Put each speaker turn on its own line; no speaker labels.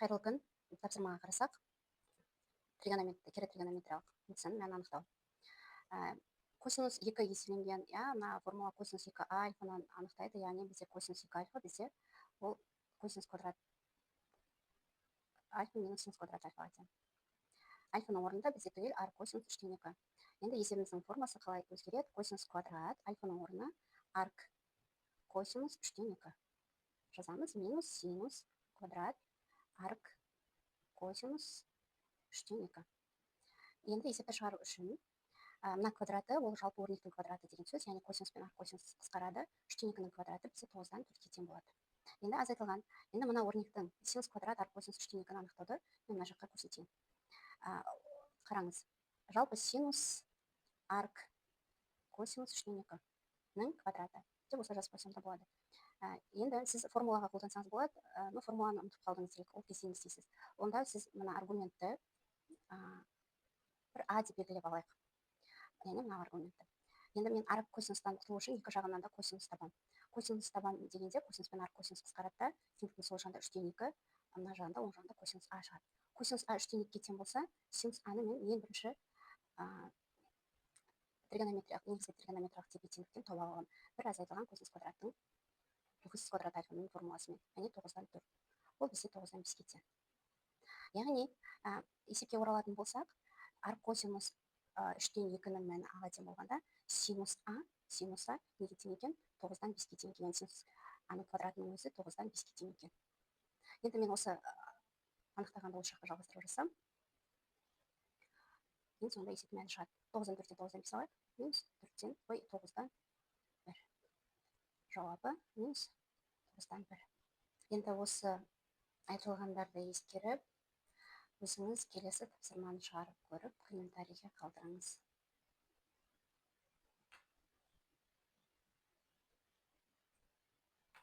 Қайырлы күн. Тапсырмаға қарасақ, кері тригонометриялық функцияның мәнін анықтау. Косинус 2 еселенген, мына формула косинус 2 альфаны анықтайды, яғни бізде косинус 2 альфа, бізде ол косинус квадрат альфа минус синус квадрат альфаға тең. Альфаның орнында бізде түгел ар косинус 3-тен 2. Енді есебіміздің формасы қалай өзгереді? Косинус квадрат альфаның орнына арк косинус 3-тен 2. Жазамыз минус синус квадрат арк косинус 3-тен 2. Енді есепті шығару үшін мына квадраты ол жалпы өрнектің квадраты деген сөз, яғни косинус пен арк косинус қысқарады, 3-тен 2-ның квадраты бізде 9-дан 4-ке тең болады. Енді азайтылған. Енді мына өрнектің синус квадрат арк косинус 3-тен 2-ні анықтауды мен мына жаққа көрсетейін. Қараңыз, жалпы синус арк косинус 3-тен 2-ның квадраты деп осылай жазып қойсам да болады. Енді сіз формулаға қолдансаңыз болады, но формуланы ұмытып қалдыңыз делік, ол кезде не істейсіз? Онда сіз мына аргументті бір а деп белгілеп алайық. Яғни мына аргументті. Енді мен арк косинустан құтылу үшін екі жағынан да косинус табам. Косинус табам дегенде косинус пен арк косинус қысқарады да, теңдіктің сол жағында 3-тен 2, мына жағында оң жағында косинус а шығады. Косинус а 3-тен 2-ге тең болса, синус аны мен ең бірінші негізгі тригонометриялық тепе-теңдіктен тауып аламын. Бір азайтылған косинус квадрат альфаның формуласымен, яғни 9-дан 4. Ол бізде 9-дан 5-ке тең. Яғни есепке оралатын болсақ, арк косинус 3-тен 2-ның мәні аға тең болғанда, синус а неге тең екен? 9-дан 5-ке тең екен. Синус аның квадратының өзі 9-дан 5-ке тең екен. Енді мен осы анықтағанды ол жаққа жалғастырып жасам. Енді сонда есептің мәні шығады. 9-дан 4-тен 9-дан 5 алайық. Минус 9-дан 1. Жауабы минус 9-дан 1. Енді осы айтылғандарды ескеріп, өзіңіз келесі тапсырманы шығарып көріп, комментарийге қалдырыңыз.